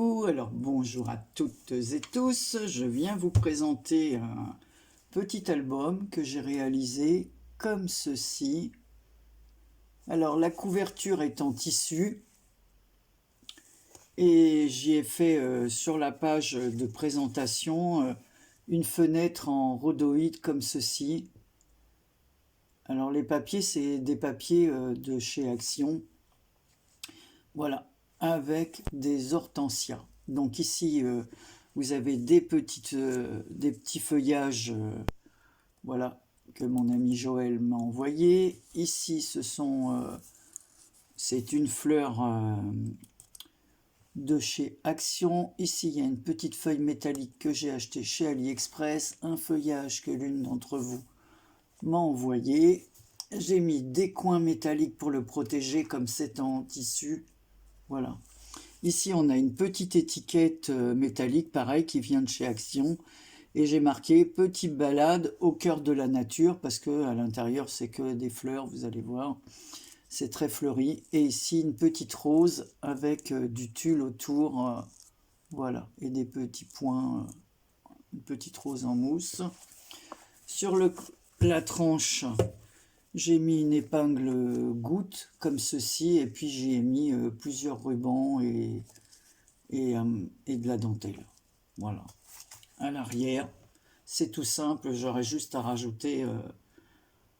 Coucou, alors bonjour à toutes et tous, je viens vous présenter un petit album que j'ai réalisé comme ceci. Alors la couverture est en tissu et j'y ai fait sur la page de présentation une fenêtre en rhodoïde comme ceci. Alors les papiers, c'est des papiers de chez Action, voilà, avec des hortensias. Donc ici, vous avez des petits feuillages, voilà, que mon ami Joël m'a envoyé. Ici, c'est une fleur de chez Action. Ici, il y a une petite feuille métallique que j'ai achetée chez AliExpress, un feuillage que l'une d'entre vous m'a envoyé. J'ai mis des coins métalliques pour le protéger, comme c'est en tissu. Voilà. Ici, on a une petite étiquette métallique, pareil, qui vient de chez Action. Et j'ai marqué « Petite balade au cœur de la nature » parce que à l'intérieur, c'est que des fleurs, vous allez voir. C'est très fleuri. Et ici, une petite rose avec du tulle autour. Voilà. Et des petits points, une petite rose en mousse. Sur la tranche, j'ai mis une épingle goutte comme ceci, et puis j'y ai mis plusieurs rubans et de la dentelle. Voilà. À l'arrière, c'est tout simple, j'aurais juste à rajouter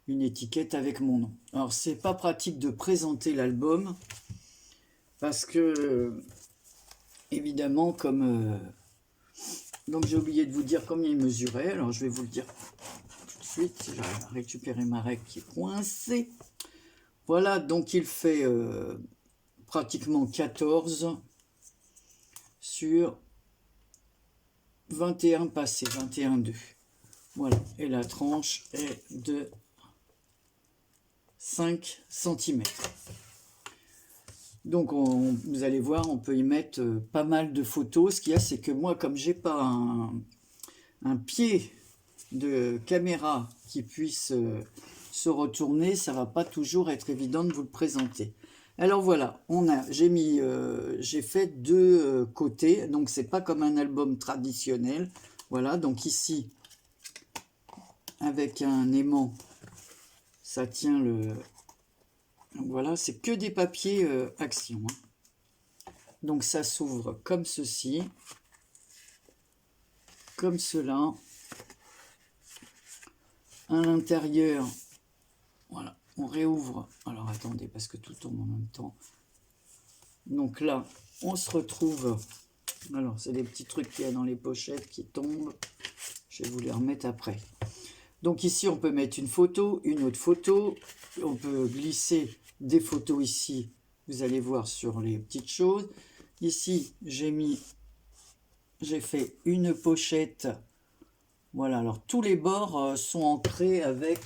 une étiquette avec mon nom. Alors c'est pas pratique de présenter l'album parce que évidemment donc j'ai oublié de vous dire combien il mesurait, alors je vais vous le dire tout de suite si j'arrive à récupérer ma règle qui est coincée. Voilà, donc il fait pratiquement 14 sur 21 passés, 21,2. Voilà, et la tranche est de 5 cm. Donc vous allez voir, on peut y mettre pas mal de photos. Ce qu'il y a, c'est que moi, comme j'ai pas un pied de caméra qui puisse se retourner, ça va pas toujours être évident de vous le présenter. Alors voilà, j'ai fait deux côtés, donc c'est pas comme un album traditionnel. Voilà, donc ici, avec un aimant, ça tient le... Voilà, c'est que des papiers Action. Donc ça s'ouvre comme ceci, comme cela. À l'intérieur, voilà, on réouvre. Alors attendez, parce que tout tombe en même temps. Donc là, on se retrouve... Alors, c'est des petits trucs qu'il y a dans les pochettes qui tombent. Je vais vous les remettre après. Donc ici, on peut mettre une photo, une autre photo. On peut glisser des photos ici. Vous allez voir sur les petites choses. Ici, j'ai fait une pochette. Voilà, alors tous les bords sont ancrés avec...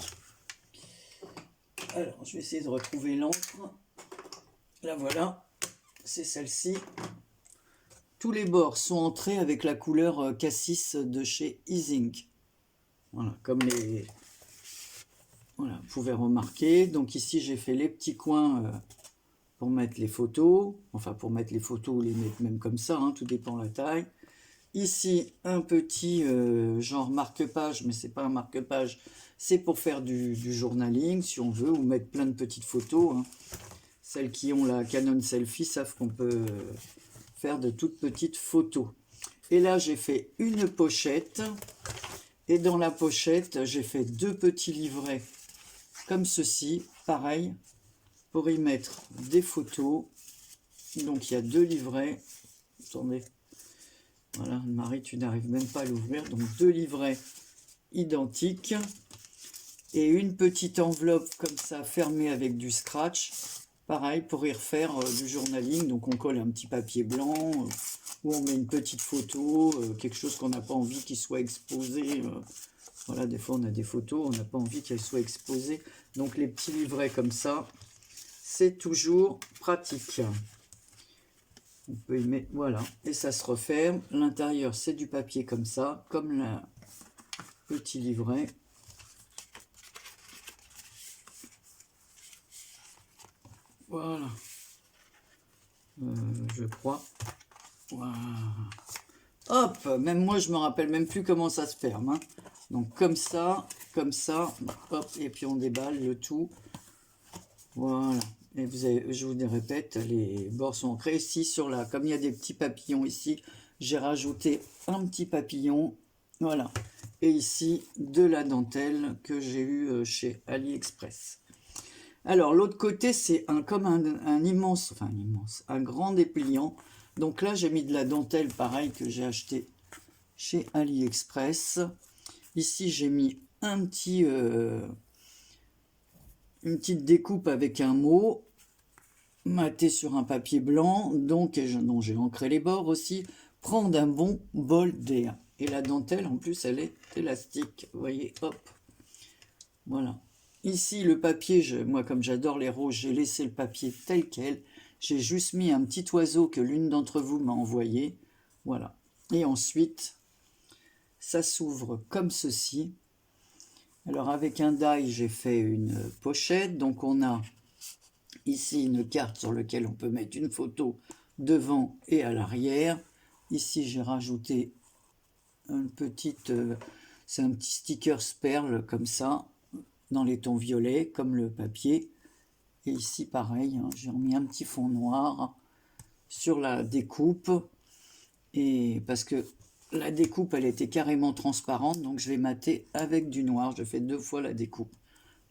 Alors, je vais essayer de retrouver l'encre. Là, voilà, c'est celle-ci. Tous les bords sont entrés avec la couleur cassis de chez Easink. Voilà, comme les... Voilà, vous pouvez remarquer. Donc ici, j'ai fait les petits coins pour mettre les photos. Enfin, pour mettre les photos ou les mettre même comme ça, hein, tout dépend de la taille. Ici, un petit genre marque-page, mais c'est pas un marque-page, c'est pour faire du journaling, si on veut, ou mettre plein de petites photos. Hein. Celles qui ont la Canon Selfie savent qu'on peut faire de toutes petites photos. Et là, j'ai fait une pochette. Et dans la pochette, j'ai fait deux petits livrets comme ceci, pareil, pour y mettre des photos. Donc, il y a deux livrets. Attendez. Voilà, Marie, tu n'arrives même pas à l'ouvrir. Donc, deux livrets identiques. Et une petite enveloppe comme ça, fermée avec du scratch. Pareil, pour y refaire du journaling. Donc, on colle un petit papier blanc, ou on met une petite photo, quelque chose qu'on n'a pas envie qu'il soit exposé. Voilà, des fois, on a des photos, on n'a pas envie qu'elles soient exposées. Donc, les petits livrets comme ça, c'est toujours pratique. On peut y mettre, voilà, et ça se referme. L'intérieur, c'est du papier comme ça, comme le petit livret. Voilà. Je crois. Voilà. Hop, même moi je me rappelle même plus comment ça se ferme, hein. Donc comme ça, hop, et puis on déballe le tout. Voilà. Et vous avez, je vous le répète, les bords sont ancrés. Ici, comme il y a des petits papillons ici, j'ai rajouté un petit papillon. Voilà. Et ici, de la dentelle que j'ai eu chez AliExpress. Alors, l'autre côté, c'est comme un immense, enfin un immense, un grand dépliant. Donc là, j'ai mis de la dentelle, pareil, que j'ai acheté chez AliExpress. Ici, j'ai mis un petit... une petite découpe avec un mot maté sur un papier blanc, donc dont j'ai ancré les bords aussi. Prendre un bon bol d'air. Et la dentelle, en plus, elle est élastique. Vous voyez, hop. Voilà. Ici, le papier, moi, comme j'adore les roses, j'ai laissé le papier tel quel. J'ai juste mis un petit oiseau que l'une d'entre vous m'a envoyé. Voilà. Et ensuite, ça s'ouvre comme ceci. Alors avec un die, j'ai fait une pochette. Donc on a ici une carte sur laquelle on peut mettre une photo devant et à l'arrière. Ici j'ai rajouté une petite, c'est un petit sticker perle comme ça, dans les tons violets, comme le papier. Et ici pareil, hein, j'ai remis un petit fond noir sur la découpe. Et parce que la découpe, elle était carrément transparente, donc je vais mater avec du noir. Je fais 2 fois la découpe.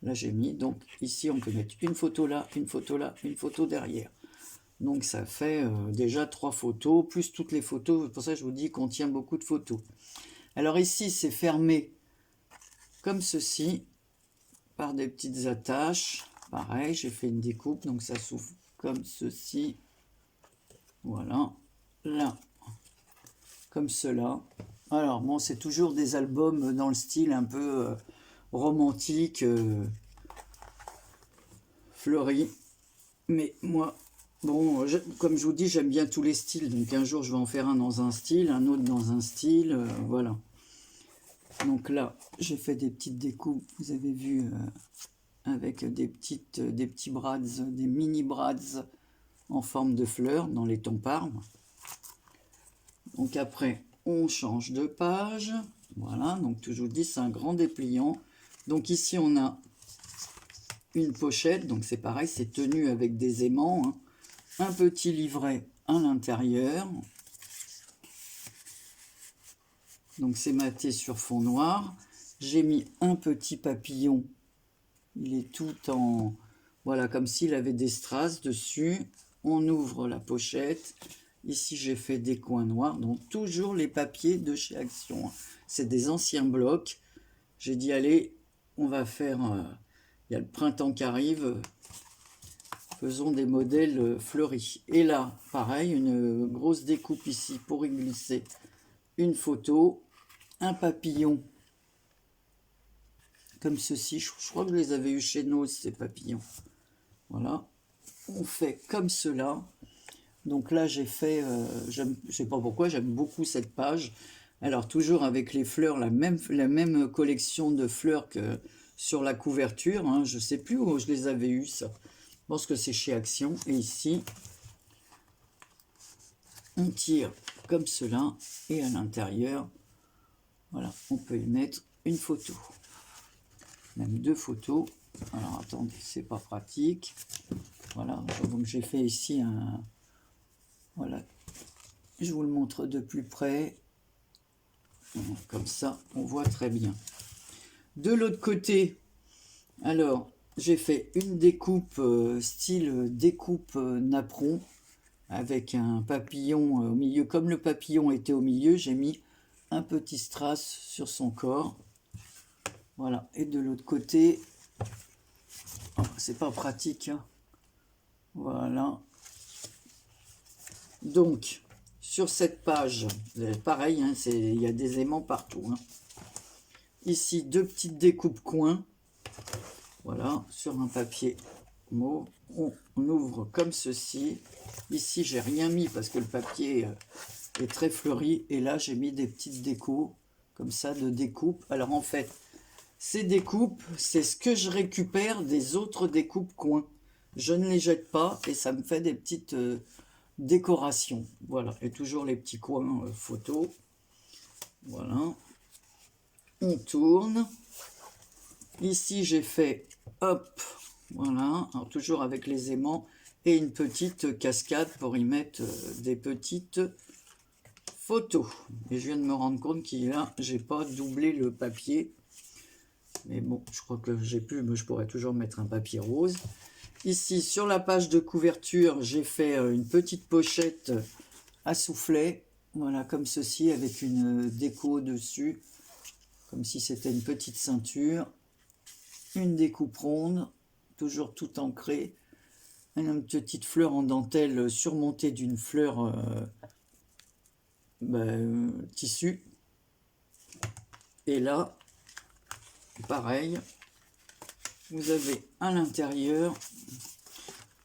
Là, j'ai mis, donc ici, on peut mettre une photo là, une photo là, une photo derrière. Donc, ça fait déjà 3 photos, plus toutes les photos. Pour ça, je vous dis qu'on tient beaucoup de photos. Alors ici, c'est fermé comme ceci, par des petites attaches. Pareil, j'ai fait une découpe, donc ça s'ouvre comme ceci. Voilà. Là, comme cela. Alors bon, c'est toujours des albums dans le style un peu romantique, fleuri. Mais moi, bon, comme je vous dis, j'aime bien tous les styles. Donc un jour, je vais en faire un dans un style, un autre dans un style, voilà. Donc là, j'ai fait des petites découpes, vous avez vu, avec des petits brads, des mini brads en forme de fleurs dans les tons parmes. Donc après, on change de page. Voilà, donc je vous dis, c'est un grand dépliant. Donc ici, on a une pochette. Donc c'est pareil, c'est tenu avec des aimants, hein. Un petit livret à l'intérieur. Donc c'est maté sur fond noir. J'ai mis un petit papillon. Il est tout en... Voilà, comme s'il avait des strass dessus. On ouvre la pochette. Ici, j'ai fait des coins noirs, donc toujours les papiers de chez Action. C'est des anciens blocs. J'ai dit, allez, on va faire... il y a le printemps qui arrive. Faisons des modèles fleuris. Et là, pareil, une grosse découpe ici pour y glisser une photo. Un papillon, comme ceci. Je crois que je les avais eu chez nous, ces papillons. Voilà. On fait comme cela. Donc là, j'ai fait, je ne sais pas pourquoi, j'aime beaucoup cette page. Alors, toujours avec les fleurs, la même collection de fleurs que sur la couverture, hein. Je ne sais plus où je les avais eues, ça. Je pense que c'est chez Action. Et ici, on tire comme cela. Et à l'intérieur, voilà, on peut y mettre une photo. Même 2 photos. Alors, attendez, c'est pas pratique. Voilà, donc j'ai fait ici un... Voilà, je vous le montre de plus près. Comme ça, on voit très bien. De l'autre côté, alors, j'ai fait une découpe style découpe napperon avec un papillon au milieu. Comme le papillon était au milieu, j'ai mis un petit strass sur son corps. Voilà, et de l'autre côté, oh, c'est pas pratique, hein. Voilà. Donc, sur cette page, pareil, hein, il y a des aimants partout, hein. Ici, 2 petites découpes coins. Voilà, sur un papier mauve. On ouvre comme ceci. Ici, j'ai rien mis parce que le papier est très fleuri. Et là, j'ai mis des petites décos, comme ça, de découpe. Alors, en fait, ces découpes, c'est ce que je récupère des autres découpes coins. Je ne les jette pas et ça me fait des petites décoration. Voilà, et toujours les petits coins photos. Voilà. On tourne. Ici, j'ai fait, hop, voilà, alors toujours avec les aimants et une petite cascade pour y mettre des petites photos. Et je viens de me rendre compte qu'il a, j'ai pas doublé le papier. Mais bon, je crois que j'ai pu, mais je pourrais toujours mettre un papier rose. Ici, sur la page de couverture, j'ai fait une petite pochette à soufflet. Voilà, comme ceci, avec une déco dessus, comme si c'était une petite ceinture. Une découpe ronde, toujours tout ancré. Une petite fleur en dentelle surmontée d'une fleur tissu. Et là, pareil, vous avez à l'intérieur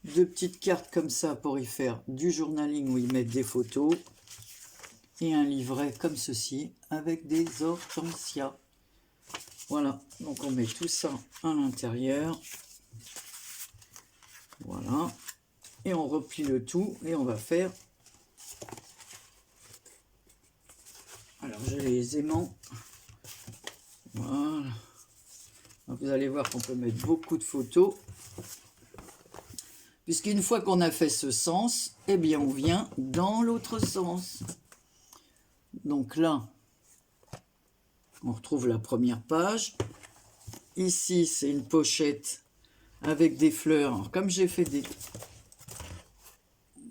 deux petites cartes comme ça pour y faire du journaling où y mettre des photos. Et un livret comme ceci avec des hortensias. Voilà, donc on met tout ça à l'intérieur. Voilà. Et on replie le tout et on va faire... Alors j'ai les aimants. Voilà. Donc, vous allez voir qu'on peut mettre beaucoup de photos. Puisqu'une fois qu'on a fait ce sens, eh bien on vient dans l'autre sens. Donc là, on retrouve la première page. Ici, c'est une pochette avec des fleurs. Alors, comme j'ai fait des...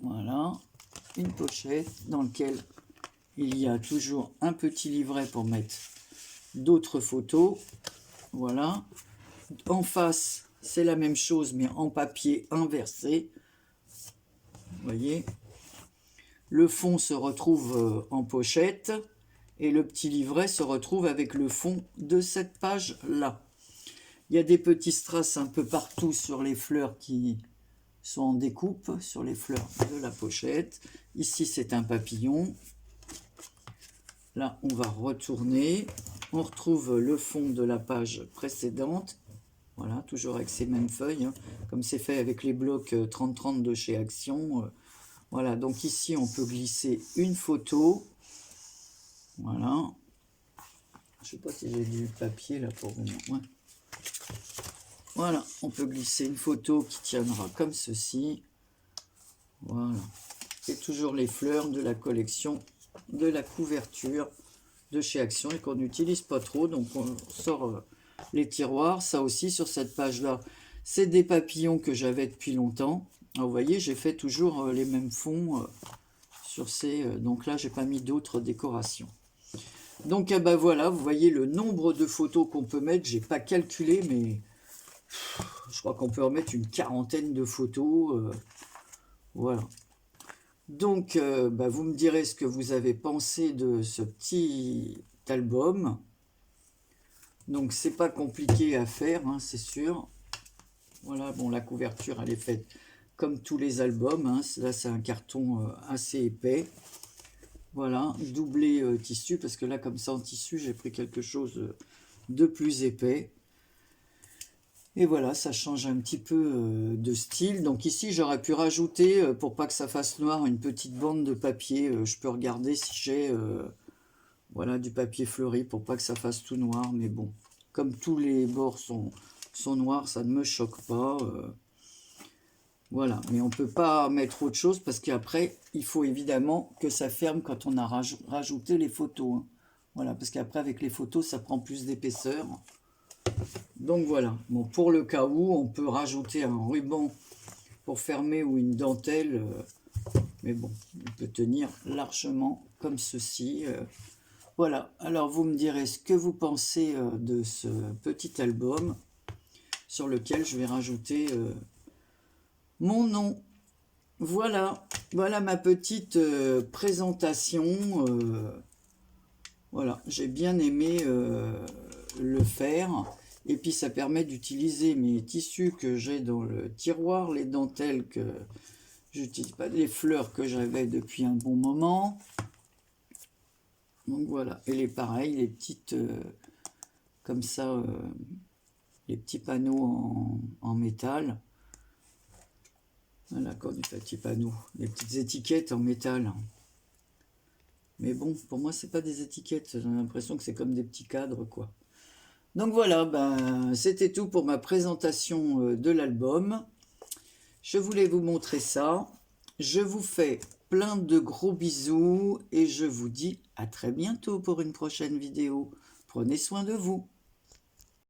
Voilà, une pochette dans laquelle il y a toujours un petit livret pour mettre d'autres photos. Voilà. En face, c'est la même chose, mais en papier inversé. Vous voyez. Le fond se retrouve en pochette et le petit livret se retrouve avec le fond de cette page-là. Il y a des petits strass un peu partout sur les fleurs qui sont en découpe, sur les fleurs de la pochette. Ici, c'est un papillon. Là, on va retourner. On retrouve le fond de la page précédente. Voilà, toujours avec ces mêmes feuilles, hein, comme c'est fait avec les blocs 30-30 de chez Action. Voilà, donc ici, on peut glisser une photo. Voilà. Je ne sais pas si j'ai du papier là pour vous. Ouais. Voilà, on peut glisser une photo qui tiendra comme ceci. Voilà. Et toujours les fleurs de la collection de la couverture de chez Action et qu'on n'utilise pas trop. Donc on sort les tiroirs. Ça aussi, sur cette page-là, c'est des papillons que j'avais depuis longtemps. Alors, vous voyez, j'ai fait toujours les mêmes fonds sur ces... donc là, j'ai pas mis d'autres décorations. Donc ben voilà, vous voyez le nombre de photos qu'on peut mettre. J'ai pas calculé, mais je crois qu'on peut en mettre une quarantaine de photos. Voilà. Donc, vous me direz ce que vous avez pensé de ce petit album. Donc, c'est pas compliqué à faire, hein, c'est sûr. Voilà, bon, la couverture, elle est faite comme tous les albums. Hein. Là, c'est un carton assez épais. Voilà, doublé tissu, parce que là, comme ça, en tissu, j'ai pris quelque chose de plus épais. Et voilà, ça change un petit peu de style. Donc ici, j'aurais pu rajouter, pour pas que ça fasse noir, une petite bande de papier. Je peux regarder si j'ai voilà, du papier fleuri pour pas que ça fasse tout noir. Mais bon, comme tous les bords sont noirs, ça ne me choque pas. Voilà, mais on peut pas mettre autre chose parce qu'après, il faut évidemment que ça ferme quand on a rajouté les photos. Hein. Voilà, parce qu'après, avec les photos, ça prend plus d'épaisseur. Donc voilà, bon, pour le cas où, on peut rajouter un ruban pour fermer ou une dentelle, mais bon, il peut tenir largement comme ceci. Voilà, alors vous me direz ce que vous pensez de ce petit album sur lequel je vais rajouter mon nom. Voilà, voilà ma petite présentation. Voilà, j'ai bien aimé le faire. Et puis ça permet d'utiliser mes tissus que j'ai dans le tiroir, les dentelles que j'utilise pas, les fleurs que j'avais depuis un bon moment. Donc voilà, et les pareils, les petites comme ça, les petits panneaux en métal. Voilà, corps du petit panneau. Les petites étiquettes en métal. Mais bon, pour moi, c'est pas des étiquettes. J'ai l'impression que c'est comme des petits cadres, quoi. Donc voilà, ben, c'était tout pour ma présentation de l'album. Je voulais vous montrer ça. Je vous fais plein de gros bisous et je vous dis à très bientôt pour une prochaine vidéo. Prenez soin de vous.